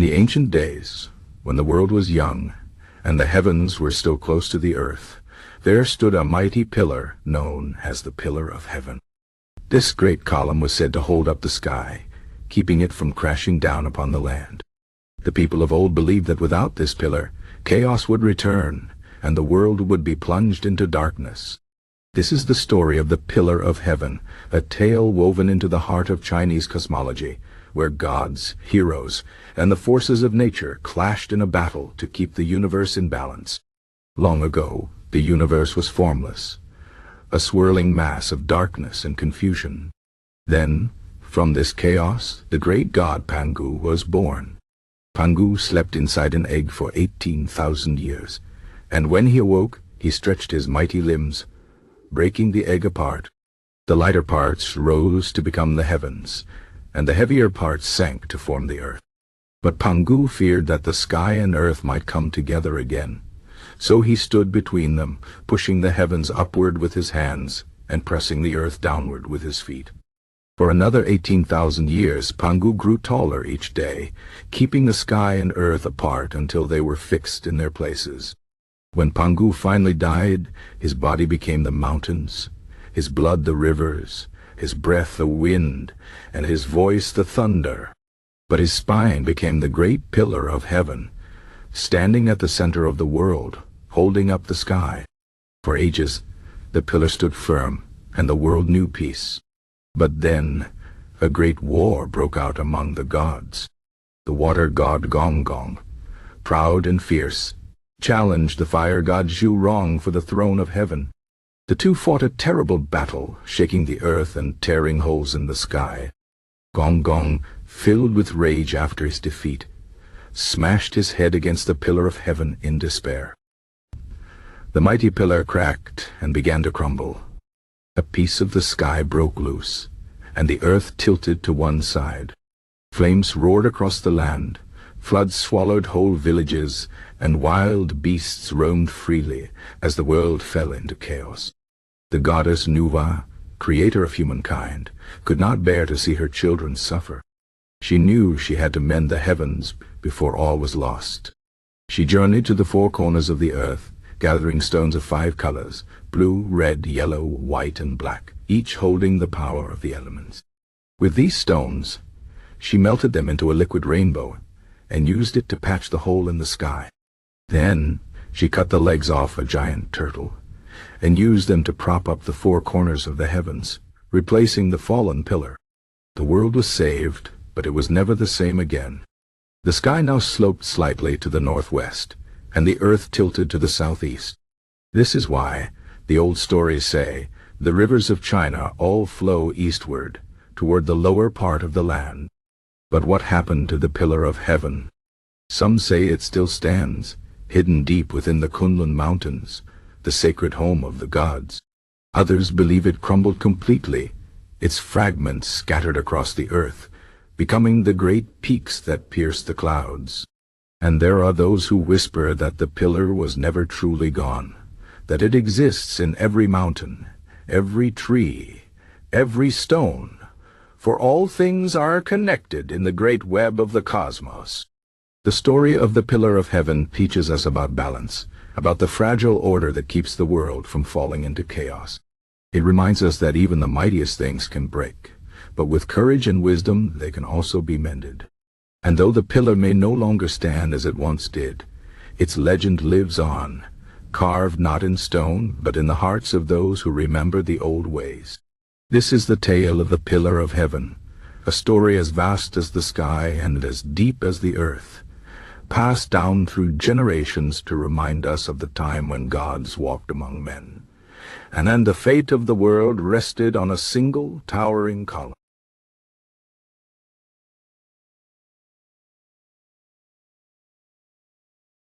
the ancient days, when the world was young, and the heavens were still close to the earth, there stood a mighty pillar known as the Pillar of Heaven. This great column was said to hold up the sky, keeping it from crashing down upon the land. The people of old believed that without this pillar, chaos would return, and the world would be plunged into darkness. This is the story of the Pillar of Heaven, a tale woven into the heart of Chinese cosmology, where gods, heroes, and the forces of nature clashed in a battle to keep the universe in balance. Long ago, the universe was formless, a swirling mass of darkness and confusion. Then, from this chaos, the great god Pangu was born. Pangu slept inside an egg for 18,000 years, and when he awoke, he stretched his mighty limbs, breaking the egg apart. The lighter parts rose to become the heavens, and the heavier parts sank to form the earth. But Pangu feared that the sky and earth might come together again. So he stood between them, pushing the heavens upward with his hands and pressing the earth downward with his feet. For another 18,000 years, Pangu grew taller each day, keeping the sky and earth apart until they were fixed in their places. When Pangu finally died, his body became the mountains, his blood the rivers, his breath the wind, and his voice the thunder. But his spine became the great Pillar of Heaven, standing at the center of the world, holding up the sky. For ages, the pillar stood firm, and the world knew peace. But then, a great war broke out among the gods. The water god Gong Gong, proud and fierce, challenged the fire god Zhu Rong for the throne of heaven. The two fought a terrible battle, shaking the earth and tearing holes in the sky. Gong Gong, filled with rage after his defeat, smashed his head against the Pillar of Heaven in despair. The mighty pillar cracked and began to crumble. A piece of the sky broke loose, and the earth tilted to one side. Flames roared across the land, floods swallowed whole villages, and wild beasts roamed freely as the world fell into chaos. The goddess Nüwa, creator of humankind, could not bear to see her children suffer. She knew she had to mend the heavens before all was lost. She journeyed to the four corners of the earth, gathering stones of 5 colors, blue, red, yellow, white, and black, each holding the power of the elements. With these stones, she melted them into a liquid rainbow and used it to patch the hole in the sky. Then she cut the legs off a giant turtle and used them to prop up the 4 corners of the heavens, replacing the fallen pillar. The world was saved, but it was never the same again. The sky now sloped slightly to the northwest, and the earth tilted to the southeast. This is why, the old stories say, the rivers of China all flow eastward, toward the lower part of the land. But what happened to the Pillar of Heaven? Some say it still stands, hidden deep within the Kunlun Mountains, the sacred home of the gods. Others believe it crumbled completely, its fragments scattered across the earth, becoming the great peaks that pierce the clouds. And there are those who whisper that the pillar was never truly gone, that it exists in every mountain, every tree, every stone, for all things are connected in the great web of the cosmos. The story of the Pillar of Heaven teaches us about balance, about the fragile order that keeps the world from falling into chaos. It reminds us that even the mightiest things can break, but with courage and wisdom they can also be mended. And though the pillar may no longer stand as it once did, its legend lives on, carved not in stone, but in the hearts of those who remember the old ways. This is the tale of the Pillar of Heaven, a story as vast as the sky and as deep as the earth, passed down through generations to remind us of the time when gods walked among men, and then the fate of the world rested on a single towering column.